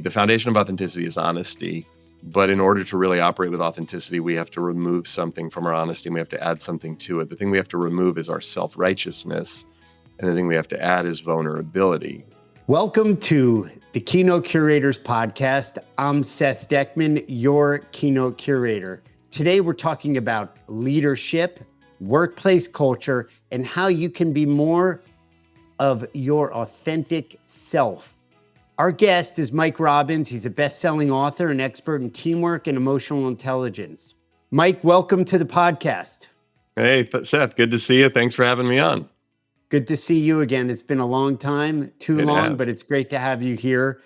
The foundation of authenticity is honesty. But in order to really operate with authenticity, we have to remove something from our honesty and we have to add something to it. The thing we have to remove is our self-righteousness. And the thing we have to add is vulnerability. Welcome to the Keynote Curators Podcast. I'm Seth Deckman, your Keynote Curator. Today, we're talking about leadership, workplace culture, and how you can be more of your authentic self. Our guest is Mike Robbins. He's a best-selling author and expert in teamwork and emotional intelligence. Mike, welcome to the podcast. Hey, Seth, good to see you. Thanks for having me on. Good to see you again. It's been a long time, too long, but it's great to have you here.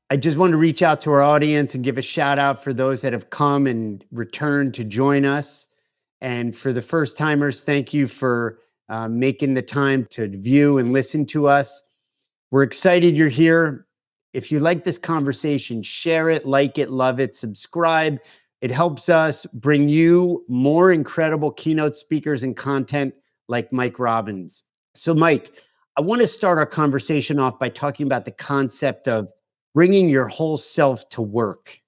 I just want to reach out to our audience and give a shout out for those that have come and returned to join us. And for the first timers, thank you for making the time to view and listen to us. We're excited you're here. If you like this conversation, share it, like it, love it, subscribe. It helps us bring you more incredible keynote speakers and content like Mike Robbins. So Mike, I want to start our conversation off by talking about the concept of bringing your whole self to work.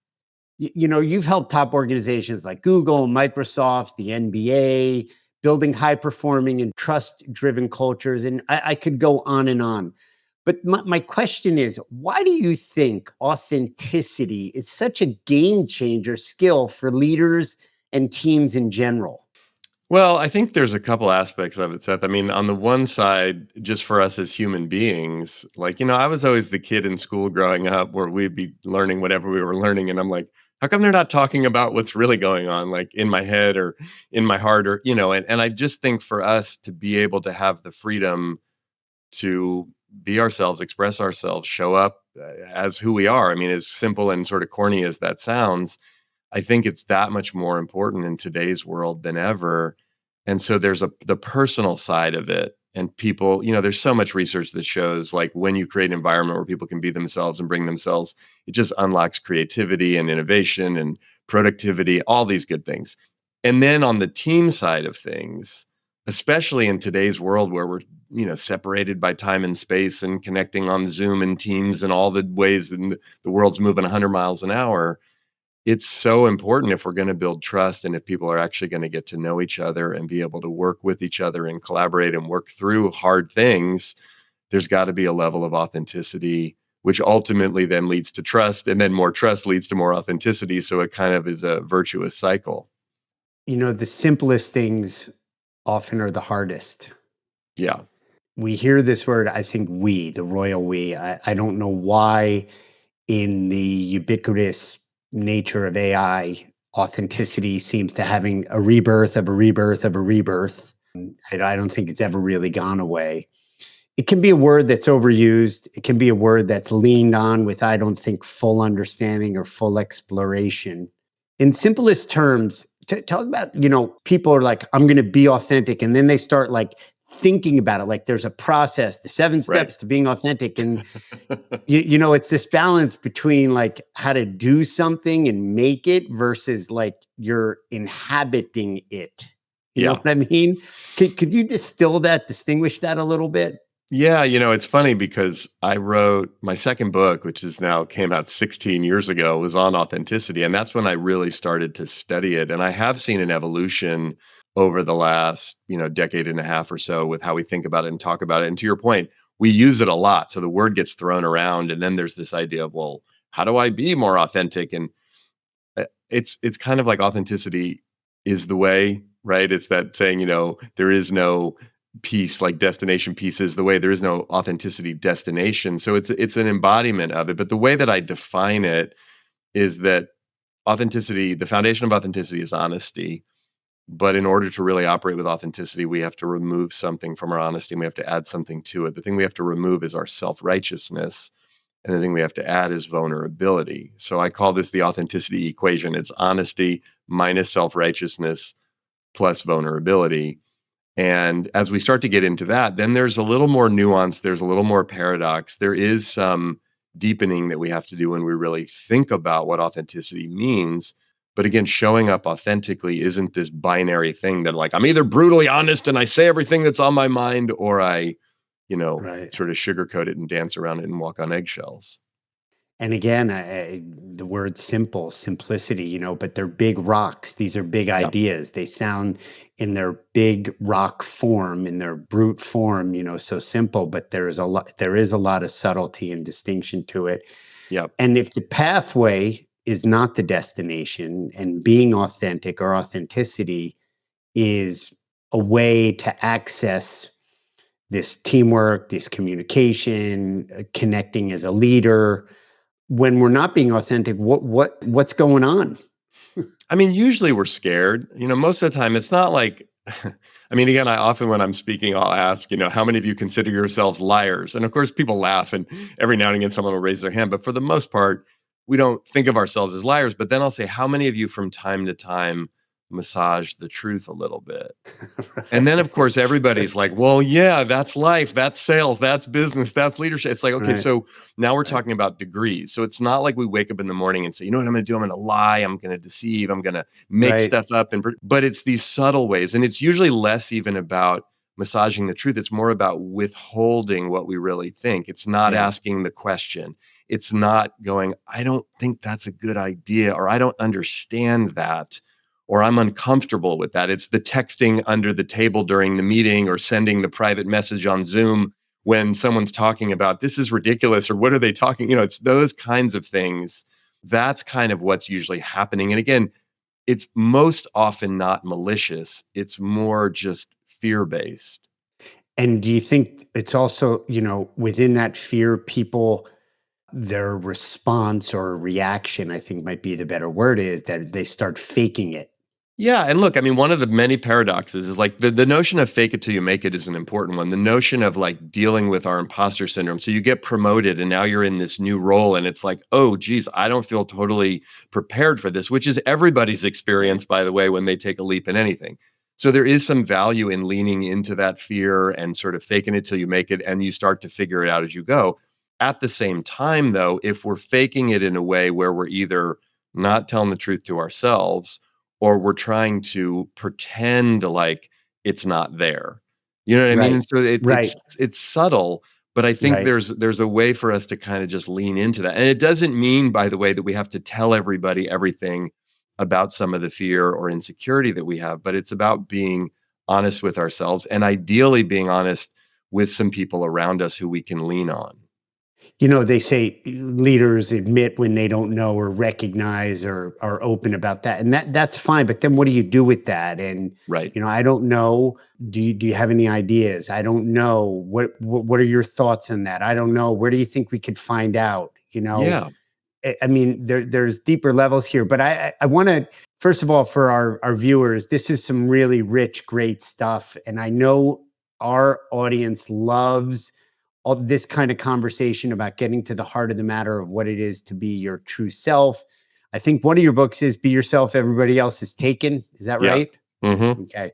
You know, you've helped top organizations like Google, Microsoft, the NBA, building high-performing and trust-driven cultures, and I could go on and on. But my question is, why do you think authenticity is such a game changer skill for leaders and teams in general? Well, I think there's a couple aspects of it, Seth. I mean, on the one side, just for us as human beings, like, I was always the kid in school growing up where we'd be learning whatever we were learning. And I'm like, how come they're not talking about what's really going on, like in my head or in my heart or, and I just think for us to be able to have the freedom to be ourselves, express ourselves, show up as who we are. I mean, as simple and sort of corny as that sounds, I think it's that much more important in today's world than ever. And so there's the personal side of it. And people, there's so much research that shows like when you create an environment where people can be themselves and bring themselves, it just unlocks creativity and innovation and productivity, all these good things. And then on the team side of things, especially in today's world where we're, separated by time and space and connecting on Zoom and Teams and all the ways that the world's moving 100 miles an hour, it's so important if we're going to build trust and if people are actually going to get to know each other and be able to work with each other and collaborate and work through hard things, there's got to be a level of authenticity, which ultimately then leads to trust, and then more trust leads to more authenticity. So it kind of is a virtuous cycle. The simplest things often are the hardest. Yeah. We hear this word, I think the royal we. I don't know why in the ubiquitous nature of AI, authenticity seems to having a rebirth of a rebirth of a rebirth. I don't think it's ever really gone away. It can be a word that's overused. It can be a word that's leaned on with, I don't think, full understanding or full exploration. In simplest terms, talk about, people are like, I'm going to be authentic. And then they start like thinking about it. Like there's a process, the 7 steps to being authentic. And, it's this balance between like how to do something and make it versus like you're inhabiting it. You know what I mean? Could you distinguish that a little bit? Yeah, it's funny because I wrote my second book, which is now came out 16 years ago, was on authenticity. And that's when I really started to study it. And I have seen an evolution over the last, decade and a half or so with how we think about it and talk about it. And to your point, we use it a lot. So the word gets thrown around. And then there's this idea of, well, how do I be more authentic? And it's kind of like authenticity is the way, right? It's that saying, there is no peace, like destination peace is the way. There is no authenticity destination. So it's an embodiment of it. But the way that I define it is that authenticity, the foundation of authenticity is honesty. But in order to really operate with authenticity, we have to remove something from our honesty and we have to add something to it. The thing we have to remove is our self-righteousness. And the thing we have to add is vulnerability. So I call this the authenticity equation. It's honesty minus self-righteousness plus vulnerability. And as we start to get into that, then there's a little more nuance. There's a little more paradox. There is some deepening that we have to do when we really think about what authenticity means. But again, showing up authentically isn't this binary thing that like, I'm either brutally honest and I say everything that's on my mind, or I, sort of sugarcoat it and dance around it and walk on eggshells. And again, the word simple, simplicity, but they're big rocks. These are big Yeah. ideas. They sound in their big rock form, in their brute form, so simple, but there is a lot of subtlety and distinction to it. Yeah. And if the pathway is not the destination, and being authentic or authenticity is a way to access this teamwork, this communication, connecting as a leader, when we're not being authentic, what's going on? I mean, usually we're scared. Most of the time it's not like I mean, again, I often when I'm speaking, I'll ask, how many of you consider yourselves liars? And of course, people laugh, and every now and again, someone will raise their hand. But for the most part, we don't think of ourselves as liars. But then I'll say, how many of you from time to time massage the truth a little bit? And then, of course, everybody's like, well, yeah, that's life, that's sales, that's business, that's leadership. It's like, okay, Right. so now we're Right. talking about degrees. So it's not like we wake up in the morning and say, you know what I'm going to do? I'm going to lie, I'm going to deceive, I'm going to make Right. stuff up. But it's these subtle ways. And it's usually less even about massaging the truth. It's more about withholding what we really think. It's not Yeah. asking the question. It's not going, I don't think that's a good idea, or I don't understand that, or I'm uncomfortable with that. It's the texting under the table during the meeting, or sending the private message on Zoom when someone's talking about this is ridiculous, or what are they talking? It's those kinds of things. That's kind of what's usually happening. And again, it's most often not malicious. It's more just fear-based. And do you think it's also, within that fear, people, their response or reaction, I think might be the better word, is that they start faking it. Yeah, and look, I mean, one of the many paradoxes is like the notion of fake it till you make it is an important one. The notion of like dealing with our imposter syndrome. So you get promoted and now you're in this new role, and it's like, oh, geez, I don't feel totally prepared for this, which is everybody's experience, by the way, when they take a leap in anything. So there is some value in leaning into that fear and sort of faking it till you make it, and you start to figure it out as you go. At the same time, though, if we're faking it in a way where we're either not telling the truth to ourselves, or we're trying to pretend like it's not there. You know what I mean? Right. And so Right. it's subtle, but I think Right. there's a way for us to kind of just lean into that. And it doesn't mean, by the way, that we have to tell everybody everything about some of the fear or insecurity that we have, but it's about being honest with ourselves, and ideally being honest with some people around us who we can lean on. They say leaders admit when they don't know, or recognize, or are open about that. And that's fine. But then what do you do with that? And, Right. I don't know. Do you have any ideas? I don't know. What are your thoughts on that? I don't know. Where do you think we could find out? Yeah. I mean, there's deeper levels here, but I want to, first of all, for our viewers, this is some really rich, great stuff. And I know our audience loves all this kind of conversation about getting to the heart of the matter of what it is to be your true self. I think one of your books is Be Yourself, Everybody Else is Taken. Is that Yeah. right? Mm-hmm. Okay.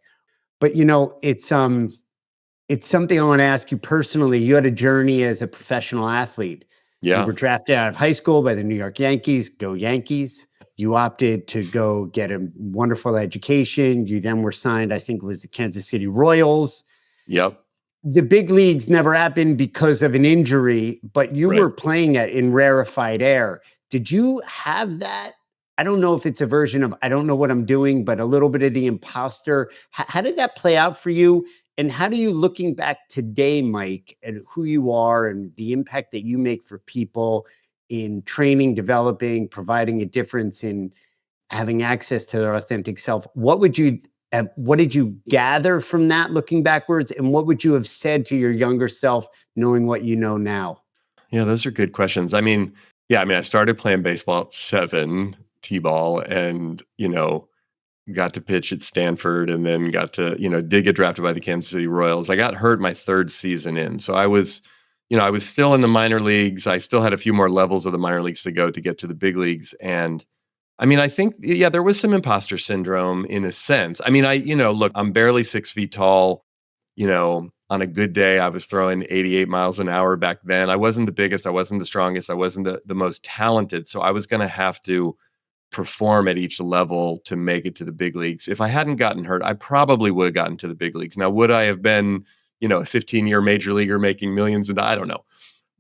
But it's something I want to ask you personally. You had a journey as a professional athlete. You Yeah. were drafted out of high school by the New York Yankees. Go Yankees. You opted to go get a wonderful education. You then were signed, I think it was the Kansas City Royals. Yep. The big leagues never happened because of an injury, but you Right. were playing it in rarefied air. Did you have that? I don't know if it's a version of I don't know what I'm doing, but a little bit of the imposter. How did that play out for you? And how do you, looking back today, Mike, at who you are and the impact that you make for people in training, developing, providing a difference in having access to their authentic self, what did you gather from that looking backwards? And what would you have said to your younger self, knowing what you know now? Yeah, those are good questions. I mean, I started playing baseball at 7, T-ball, and, got to pitch at Stanford, and then got to, did get drafted by the Kansas City Royals. I got hurt my 3rd season in. So I was still in the minor leagues. I still had a few more levels of the minor leagues to go to get to the big leagues. And I mean, I think, there was some imposter syndrome in a sense. I mean, look, I'm barely 6 feet tall. On a good day, I was throwing 88 miles an hour back then. I wasn't the biggest, I wasn't the strongest, I wasn't the most talented. So I was going to have to perform at each level to make it to the big leagues. If I hadn't gotten hurt, I probably would have gotten to the big leagues. Now, would I have been, a 15-year major leaguer making millions? And I don't know.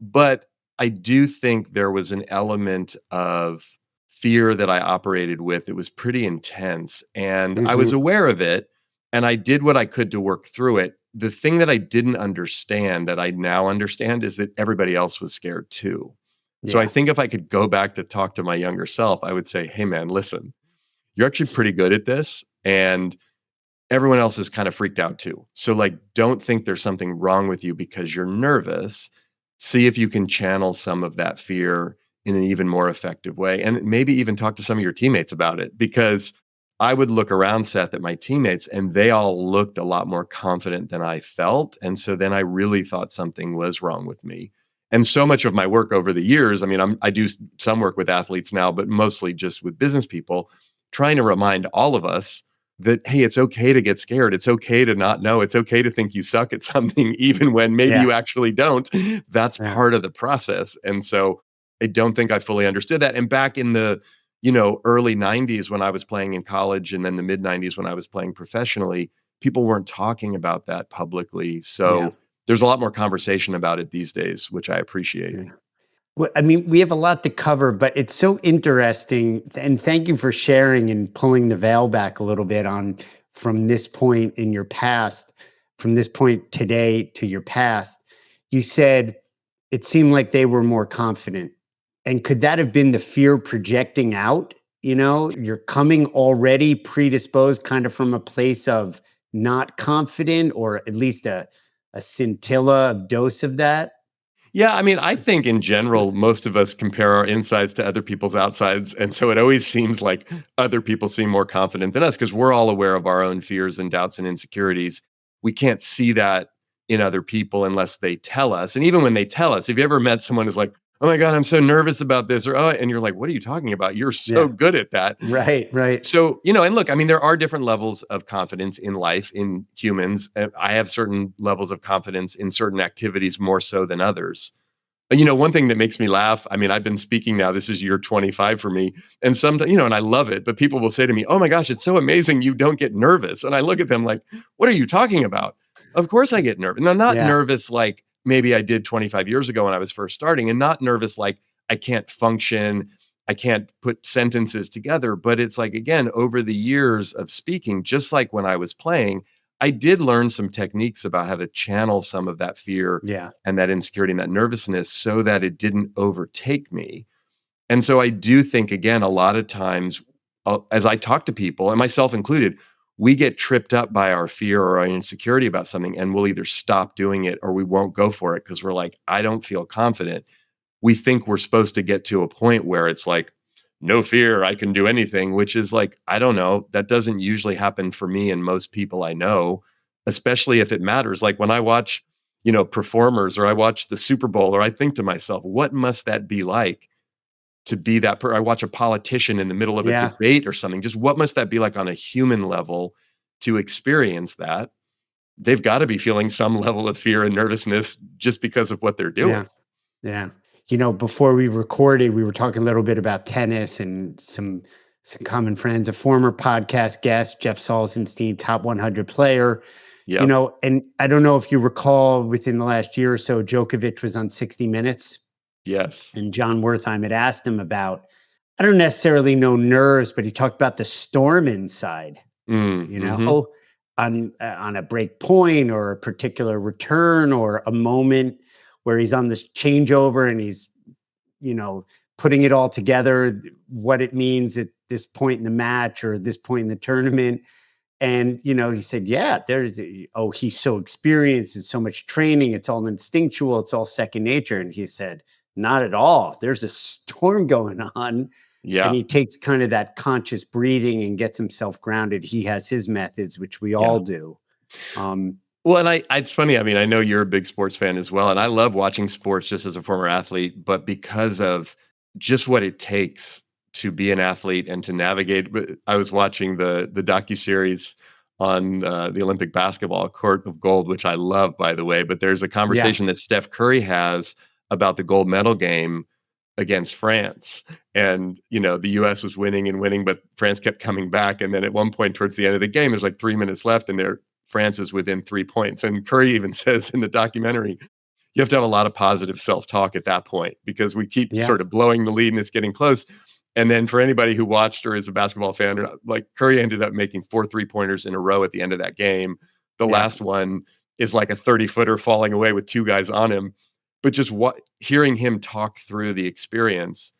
But I do think there was an element of fear that I operated with. It was pretty intense, and I was Hmm. aware of it, and I did what I could to work through it. The thing that I didn't understand that I now understand is that everybody else was scared too. So I Yeah. think if I could go back to talk to my younger self, I would say, "Hey man, listen, you're actually pretty good at this, and everyone else is kind of freaked out too. So like don't think there's something wrong with you because you're nervous. See if you can channel some of that fear in an even more effective way and maybe even talk to some of your teammates about it because I would look around Seth at my teammates and they all looked a lot more confident than I felt and so then I really thought something was wrong with me. And so much of my work over the years, I mean, I do some work with athletes now, but mostly just with business people, trying to remind all of us that, hey, it's okay to get scared. It's okay to not know. It's okay to think you suck at something, even when maybe Yeah. you actually don't. That's Yeah. part of the process. And so I don't think I fully understood that. And back in the, early 90s when I was playing in college and then the mid 90s when I was playing professionally, people weren't talking about that publicly. Yeah. So there's a lot more conversation about it these days, which I appreciate. Yeah. Well, I mean, we have a lot to cover, but it's so interesting. And thank you for sharing and pulling the veil back a little bit on from this point in your past, from this point today to your past. You said it seemed like they were more confident. And could that have been the fear projecting out? You're coming already predisposed kind of from a place of not confident, or at least a scintilla of dose of that. Yeah, I mean, I think in general, most of us compare our insides to other people's outsides. And so it always seems like other people seem more confident than us because we're all aware of our own fears and doubts and insecurities. We can't see that in other people unless they tell us. And even when they tell us, have you ever met someone who's like, oh my God, I'm so nervous about this? Or, oh, and you're like, what are you talking about? You're so Yeah. good at that. Right, right. So, and look, I mean, there are different levels of confidence in life, in humans. I have certain levels of confidence in certain activities more so than others. But, one thing that makes me laugh, I mean, I've been speaking now, this is year 25 for me. And sometimes, and I love it, but people will say to me, oh my gosh, it's so amazing you don't get nervous. And I look at them like, what are you talking about? Of course I get nervous. Now, not Yeah. nervous like maybe I did 25 years ago when I was first starting, and not nervous like I can't function, I can't put sentences together. But it's like, again, over the years of speaking, just like when I was playing, I did learn some techniques about how to channel some of that fear Yeah. and that insecurity and that nervousness so that it didn't overtake me. And so I do think, again, a lot of times, as I talk to people, and myself included, we get tripped up by our fear or our insecurity about something, and we'll either stop doing it or we won't go for it because we're like, I don't feel confident. We think we're supposed to get to a point where it's like, no fear, I can do anything, which is like, I don't know. That doesn't usually happen for me and most people I know, especially if it matters. Like when I watch, performers or I watch the Super Bowl or I think to myself, what must that be like to be that I watch a politician in the middle of a Yeah. debate or something. Just what must that be like on a human level to experience that? They've got to be feeling some level of fear and nervousness just because of what they're doing. Yeah. Yeah. Before we recorded, we were talking a little bit about tennis and some common friends, a former podcast guest, Jeff Salzenstein, top 100 player. Yep. And I don't know if you recall within the last year or so, Djokovic was on 60 Minutes. Yes. And John Wertheim had asked him about, I don't necessarily know nerves, but he talked about the storm inside, Mm-hmm. on a break point or a particular return or a moment where he's on this changeover and he's, putting it all together, what it means at this point in the match or this point in the tournament. And, he said, yeah, he's so experienced and so much training. It's all instinctual. It's all second nature. And he said, not at all. There's a storm going on. Yeah. And he takes kind of that conscious breathing and gets himself grounded. He has his methods, which we all do. Well, and it's funny. I mean, I know you're a big sports fan as well, and I love watching sports just as a former athlete, but because of just what it takes to be an athlete and to navigate. I was watching the docuseries on the Olympic basketball, Court of Gold, which I love, by the way, but there's a conversation that Steph Curry has about the gold medal game against France. And, the US was winning and winning, but France kept coming back. And then at one point towards the end of the game, there's like 3 minutes left and France is within 3 points. And Curry even says in the documentary, you have to have a lot of positive self-talk at that point because we keep Yeah. sort of blowing the lead and it's getting close. And then for anybody who watched or is a basketball fan, like Curry ended up making 4 3-pointers in a row at the end of that game. The Yeah. last one is like a 30-footer falling away with 2 guys on him. But just hearing him talk through the experience.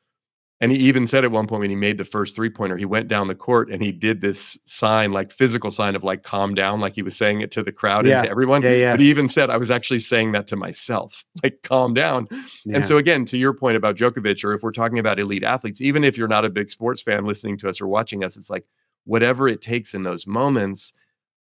And he even said at one point when he made the first 3-pointer, he went down the court and he did this sign, like physical sign of like calm down, like he was saying it to the crowd and to everyone. Yeah. But he even said, I was actually saying that to myself, like calm down. Yeah. And so again, to your point about Djokovic, or if we're talking about elite athletes, even if you're not a big sports fan listening to us or watching us, it's like whatever it takes in those moments,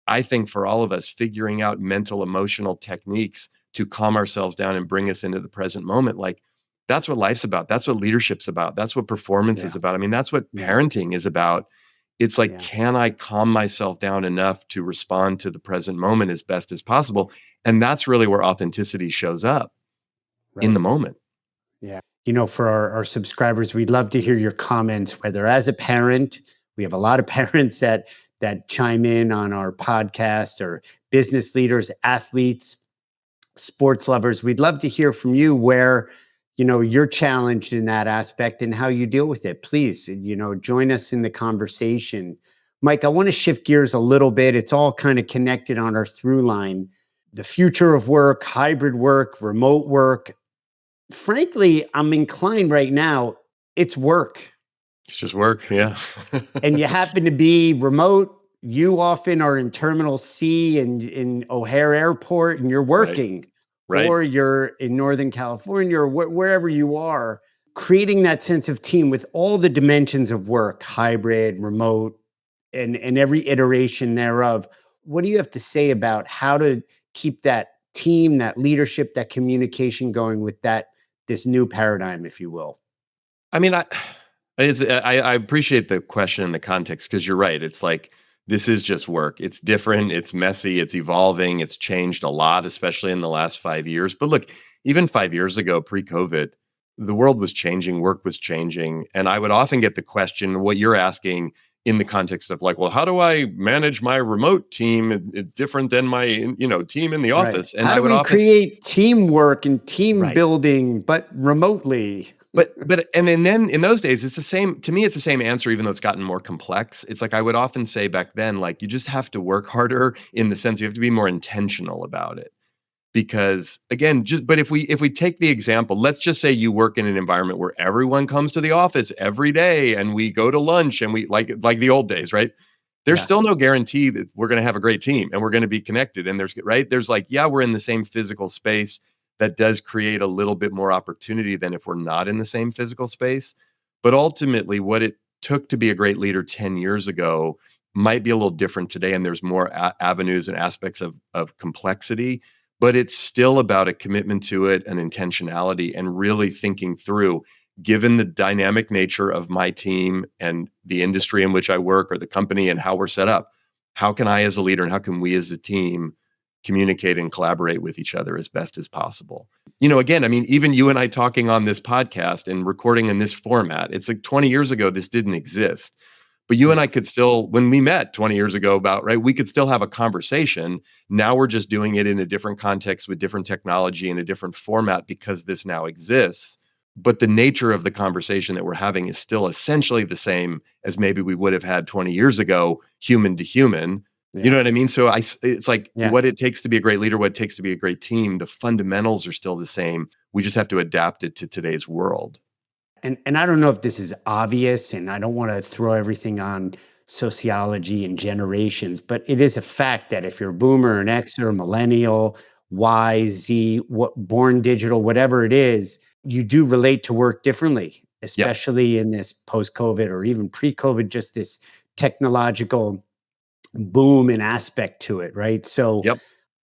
I think for all of us, figuring out mental, emotional techniques to calm ourselves down and bring us into the present moment, like that's what life's about. That's what leadership's about. That's what performance is about. I mean, that's what parenting is about. It's like, can I calm myself down enough to respond to the present moment as best as possible? And that's really where authenticity shows up in the moment. Yeah. You know, for our subscribers, we'd love to hear your comments, whether as a parent, we have a lot of parents that chime in on our podcast, or business leaders, athletes, sports lovers. We'd love to hear from you where, you know, you're challenged in that aspect and how you deal with it. Please, you know, join us in the conversation. Mike, I want to shift gears a little bit. It's all kind of connected on our through line. The future of work, hybrid work, remote work. Frankly, I'm inclined right now, it's work. It's just work, yeah. And you happen to be remote. You often are in Terminal C in O'Hare Airport and you're working. Right. Or you're in Northern California, or wherever you are, creating that sense of team with all the dimensions of work, hybrid, remote, and every iteration thereof. What do you have to say about how to keep that team, that leadership, that communication going with this new paradigm, if you will? I mean, I appreciate the question and the context, because you're right. It's like, this is just work. It's different. It's messy. It's evolving. It's changed a lot, especially in the last 5 years. But look, even 5 years ago, pre-COVID, the world was changing, work was changing. And I would often get the question, what you're asking in the context of like, well, how do I manage my remote team? It's different than my, team in the office. And how do we create teamwork and team building, but remotely? But and then in those days, it's the same. To me, it's the same answer, even though it's gotten more complex. It's like I would often say back then, like, you just have to work harder, in the sense you have to be more intentional about it. Because again, but if we take the example, let's just say you work in an environment where everyone comes to the office every day and we go to lunch and we like the old days, right? There's still no guarantee that we're going to have a great team and we're going to be connected. And there's like, we're in the same physical space. That does create a little bit more opportunity than if we're not in the same physical space. But ultimately, what it took to be a great leader 10 years ago might be a little different today. And there's more avenues and aspects of complexity, but it's still about a commitment to it, an intentionality, and really thinking through, given the dynamic nature of my team and the industry in which I work, or the company and how we're set up, how can I as a leader and how can we as a team communicate and collaborate with each other as best as possible? Again, I mean, even you and I talking on this podcast and recording in this format, it's like 20 years ago, this didn't exist. But you and I could still, when we met 20 years ago we could still have a conversation. Now we're just doing it in a different context with different technology and a different format because this now exists. But the nature of the conversation that we're having is still essentially the same as maybe we would have had 20 years ago, human to human. You know what I mean? So it's like what it takes to be a great leader, what it takes to be a great team, the fundamentals are still the same. We just have to adapt it to today's world. And I don't know if this is obvious, and I don't want to throw everything on sociology and generations, but it is a fact that if you're a boomer, an Xer, millennial, Y, Z, born digital, whatever it is, you do relate to work differently, especially in this post-COVID or even pre-COVID, just this technological boom and aspect to it, right? So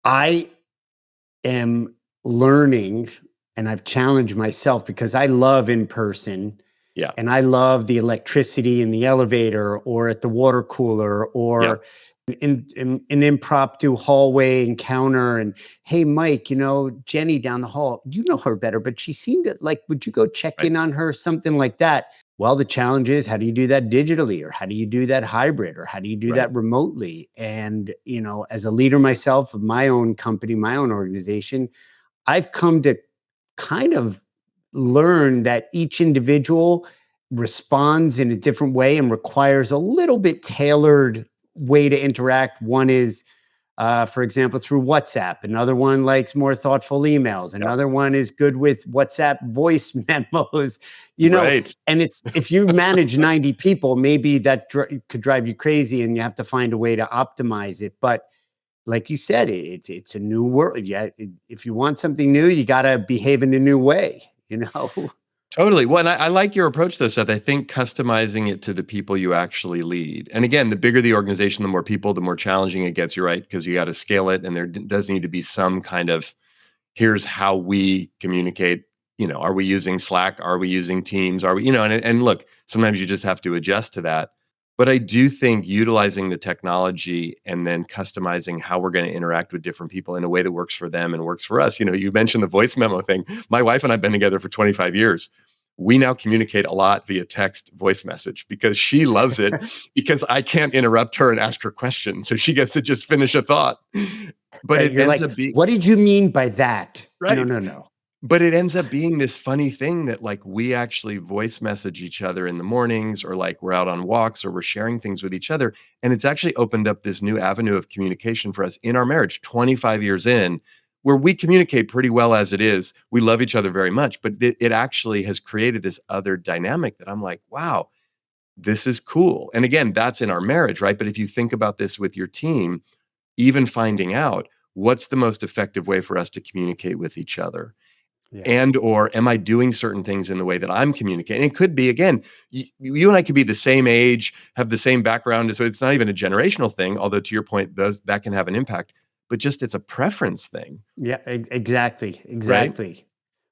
I am learning, and I've challenged myself because I love in person. And I love the electricity in the elevator or at the water cooler or in an impromptu hallway encounter. And hey, Mike, Jenny down the hall, you know her better, but she seemed like, would you go check in on her? Something like that. Well, the challenge is, how do you do that digitally, or how do you do that hybrid, or how do you do that remotely? And, as a leader myself of my own company, my own organization, I've come to kind of learn that each individual responds in a different way and requires a little bit tailored way to interact. One is, for example, through WhatsApp. Another one likes more thoughtful emails. Yep. Another one is good with WhatsApp voice memos. Right. And it's, if you manage 90 people, maybe that could drive you crazy, and you have to find a way to optimize it. But like you said, it's a new world. Yeah, if you want something new, you got to behave in a new way. Totally. Well, and I like your approach to this, Seth. I think customizing it to the people you actually lead. And again, the bigger the organization, the more people, the more challenging it gets. You're right, because you got to scale it, and there does need to be some kind of, here's how we communicate. Are we using Slack? Are we using Teams? Are we, and look, sometimes you just have to adjust to that. But I do think utilizing the technology and then customizing how we're going to interact with different people in a way that works for them and works for us. You mentioned the voice memo thing. My wife and I have been together for 25 years. We now communicate a lot via text voice message because she loves it because I can't interrupt her and ask her questions. So she gets to just finish a thought. But right, you're like, what did you mean by that? Right. No. But it ends up being this funny thing that like we actually voice message each other in the mornings, or like we're out on walks, or we're sharing things with each other. And it's actually opened up this new avenue of communication for us in our marriage, 25 years in, where we communicate pretty well as it is. We love each other very much, but it actually has created this other dynamic that I'm like, wow, this is cool. And again, that's in our marriage, right? But if you think about this with your team, even finding out what's the most effective way for us to communicate with each other. Yeah. And or am I doing certain things in the way that I'm communicating? It could be, again, you and I could be the same age, have the same background. So it's not even a generational thing, although to your point, that can have an impact, but just it's a preference thing. Yeah, exactly.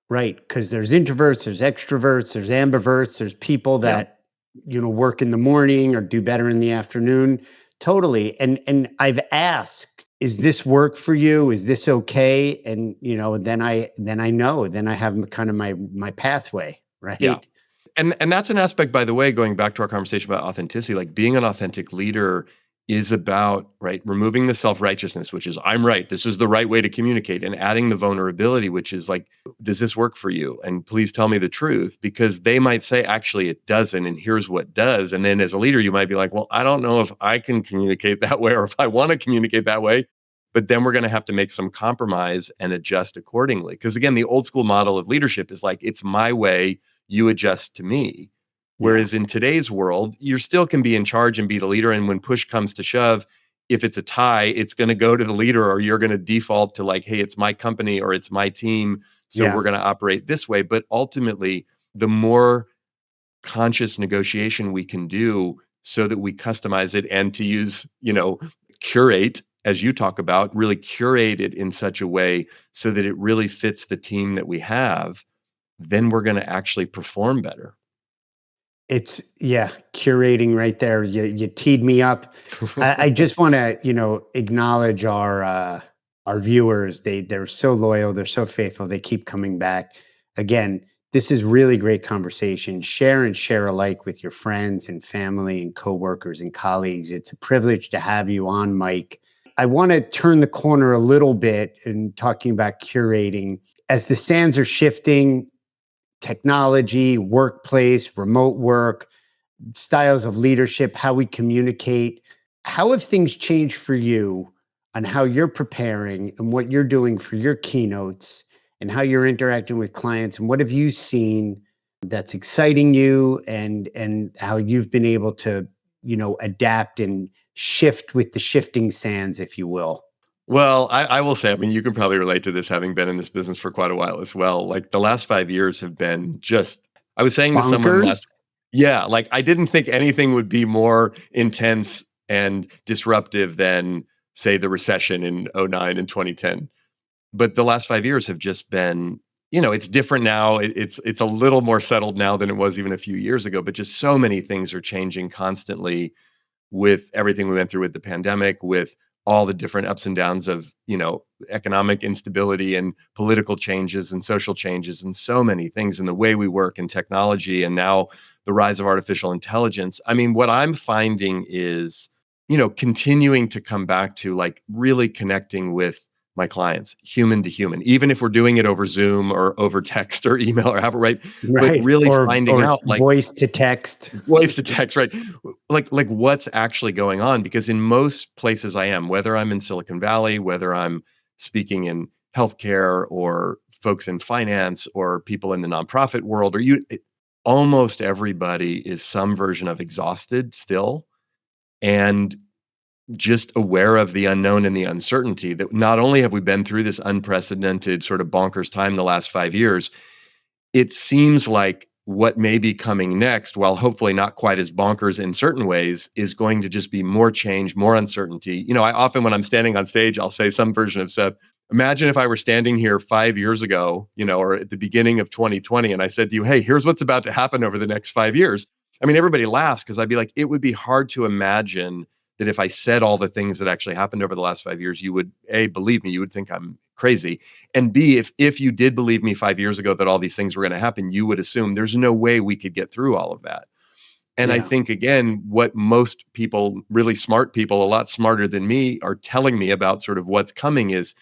Right. Because there's introverts, there's extroverts, there's ambiverts, there's people that, work in the morning or do better in the afternoon. Totally. And I've asked, is this work for you? Is this okay? And, then I know, then I have kind of my pathway, right? Yeah. And that's an aspect, by the way, going back to our conversation about authenticity, like being an authentic leader is about, right, removing the self-righteousness, which is I'm right, this is the right way to communicate, and adding the vulnerability, which is like, does this work for you? And please tell me the truth, because they might say, actually, it doesn't, and here's what does. And then as a leader, you might be like, well, I don't know if I can communicate that way or if I want to communicate that way. But then we're going to have to make some compromise and adjust accordingly. Because again, the old school model of leadership is like, it's my way, you adjust to me. Whereas in today's world, you still can be in charge and be the leader. And when push comes to shove, if it's a tie, it's going to go to the leader, or you're going to default to like, hey, it's my company or it's my team. So we're going to operate this way. But ultimately, the more conscious negotiation we can do so that we customize it, and to use, curate, as you talk about, really curate it in such a way so that it really fits the team that we have, then we're going to actually perform better. It's curating right there. You teed me up. I just want to, acknowledge our viewers. They're so loyal. They're so faithful. They keep coming back. Again, this is really great conversation. Share and share alike with your friends and family and coworkers and colleagues. It's a privilege to have you on, Mike. I want to turn the corner a little bit in talking about curating. As the sands are shifting, technology, workplace, remote work, styles of leadership, how we communicate. How have things changed for you on how you're preparing and what you're doing for your keynotes and how you're interacting with clients? And what have you seen that's exciting you, and how you've been able to, adapt and shift with the shifting sands, if you will? Well, I will say, you can probably relate to this, having been in this business for quite a while as well. Like the last 5 years have been just, I was saying to someone like I didn't think anything would be more intense and disruptive than, say, the recession in 2009 and 2010. But the last 5 years have just been, it's different now. It's a little more settled now than it was even a few years ago, but just so many things are changing constantly with everything we went through with the pandemic, with all the different ups and downs of, economic instability and political changes and social changes and so many things in the way we work and technology, and now the rise of artificial intelligence. What I'm finding is, continuing to come back to like really connecting with my clients, human to human, even if we're doing it over Zoom or over text or email or however, right? But Right. really finding Or out like voice to text. voice to text, right? Like what's actually going on? Because in most places I am, whether I'm in Silicon Valley, whether I'm speaking in healthcare or folks in finance or people in the nonprofit world, almost everybody is some version of exhausted still and just aware of the unknown and the uncertainty that not only have we been through this unprecedented sort of bonkers time the last 5 years, it seems like what may be coming next, while hopefully not quite as bonkers in certain ways, is going to just be more change, more uncertainty. I often, when I'm standing on stage, I'll say some version of Seth, imagine if I were standing here 5 years ago, or at the beginning of 2020, and I said to you, hey, here's what's about to happen over the next 5 years. I mean, everybody laughs because I'd be like, it would be hard to imagine that if I said all the things that actually happened over the last 5 years, you would, A, believe me, you would think I'm crazy. And B, if you did believe me 5 years ago that all these things were going to happen, you would assume there's no way we could get through all of that. And I think, again, what most people, really smart people, a lot smarter than me, are telling me about sort of what's coming is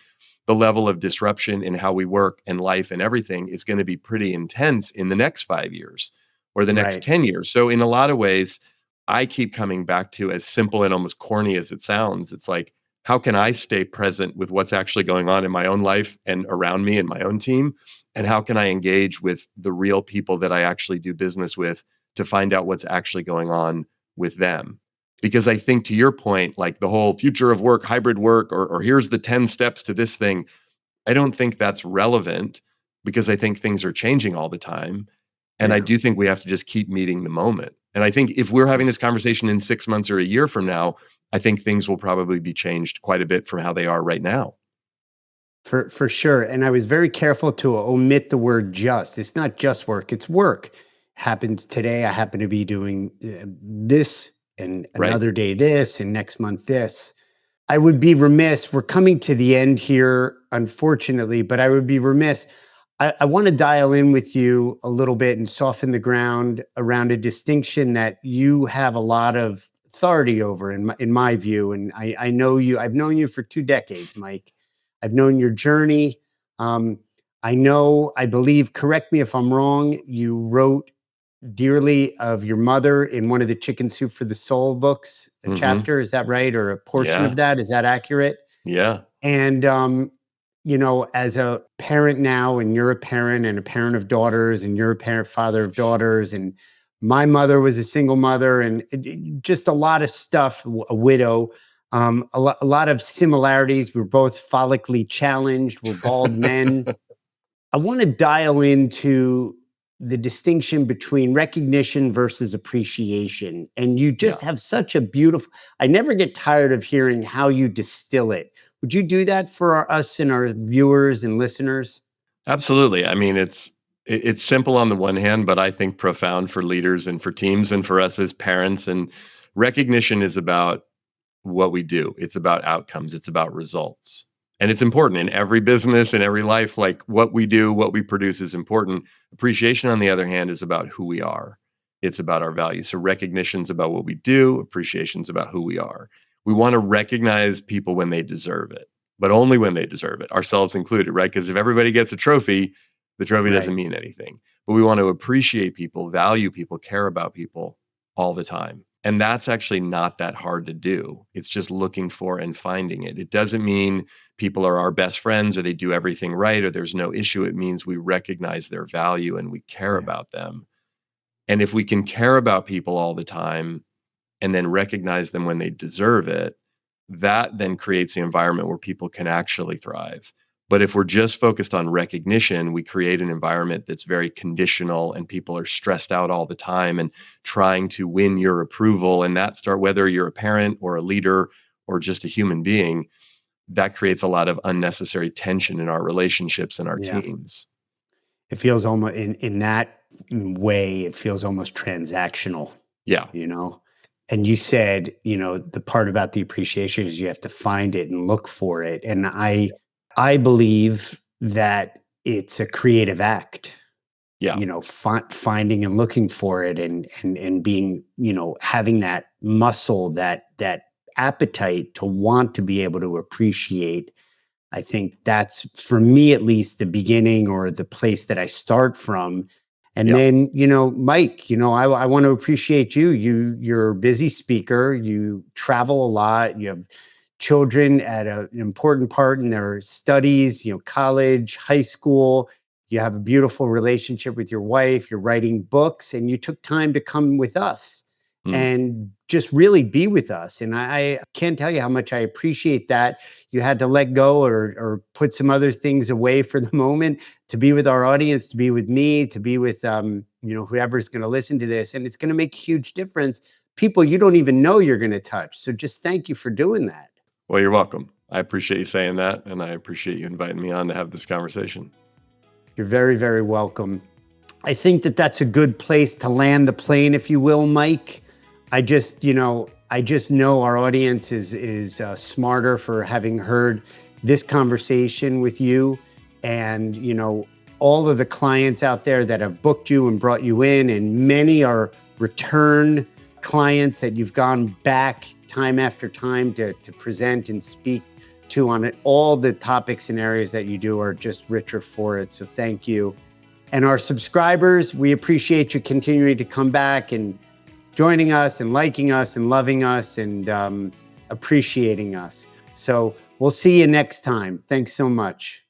the level of disruption in how we work and life and everything is going to be pretty intense in the next 5 years or the next 10 years. So in a lot of ways, I keep coming back to, as simple and almost corny as it sounds, it's like, how can I stay present with what's actually going on in my own life and around me and my own team? And how can I engage with the real people that I actually do business with to find out what's actually going on with them? Because I think, to your point, like the whole future of work, hybrid work, or here's the 10 steps to this thing, I don't think that's relevant because I think things are changing all the time. And I do think we have to just keep meeting the moment. And I think if we're having this conversation in 6 months or a year from now, I think things will probably be changed quite a bit from how they are right now. For sure. And I was very careful to omit the word just. It's not just work, it's work. Happens today, I happen to be doing this, and another day this, and next month this. I would be remiss. We're coming to the end here, unfortunately, but I would be remiss. I want to dial in with you a little bit and soften the ground around a distinction that you have a lot of authority over, in my view. And I know you. I've known you for 2 decades, Mike. I've known your journey. I believe, correct me if I'm wrong, you wrote dearly of your mother in one of the Chicken Soup for the Soul books, a chapter. Is that right? Or a portion of that? Is that accurate? Yeah. And, as a parent now, and you're a parent and a parent of daughters, and you're a parent, father of daughters, and my mother was a single mother, and just a lot of stuff, a widow, a lot of similarities. We're both follically challenged. We're bald men. I want to dial into the distinction between recognition versus appreciation. And you just have such a beautiful, I never get tired of hearing how you distill it. Would you do that for us and our viewers and listeners? Absolutely. I mean, it's simple on the one hand, but I think profound for leaders and for teams and for us as parents. And recognition is about what we do. It's about outcomes. It's about results. And it's important in every business, in every life. Like what we do, what we produce is important. Appreciation, on the other hand, is about who we are. It's about our values. So recognition's about what we do. Appreciation's about who we are. We want to recognize people when they deserve it, but only when they deserve it, ourselves included, right? Because if everybody gets a trophy, the trophy doesn't mean anything. But we want to appreciate people, value people, care about people all the time. And that's actually not that hard to do. It's just looking for and finding it. It doesn't mean people are our best friends or they do everything right or there's no issue. It means we recognize their value and we care about them. And if we can care about people all the time and then recognize them when they deserve it, that then creates the environment where people can actually thrive. But if we're just focused on recognition, we create an environment that's very conditional and people are stressed out all the time and trying to win your approval. And whether you're a parent or a leader or just a human being, that creates a lot of unnecessary tension in our relationships and our teams. It feels almost in that way, it feels almost transactional. Yeah. And you said, the part about the appreciation is you have to find it and look for it. And I believe that it's a creative act. Yeah. Finding and looking for it and being, having that muscle, that appetite to want to be able to appreciate. I think that's, for me at least, the beginning or the place that I start from. And then, Mike, I want to appreciate you. You're a busy speaker. You travel a lot. You have children at an important part in their studies, college, high school. You have a beautiful relationship with your wife. You're writing books, and you took time to come with us and just really be with us. And I can't tell you how much I appreciate that. You had to let go or put some other things away for the moment to be with our audience, to be with me, to be with whoever's going to listen to this. And it's going to make a huge difference. People you don't even know you're going to touch. So just thank you for doing that. Well, you're welcome. I appreciate you saying that, and I appreciate you inviting me on to have this conversation. You're very, very welcome. I think that that's a good place to land the plane, if you will, Mike. I just know our audience is smarter for having heard this conversation with you, and all of the clients out there that have booked you and brought you in, and many are return clients that you've gone back time after time to present and speak to on it. All the topics and areas that you do are just richer for it. So thank you. And our subscribers, we appreciate you continuing to come back and joining us and liking us and loving us and appreciating us. So we'll see you next time. Thanks so much.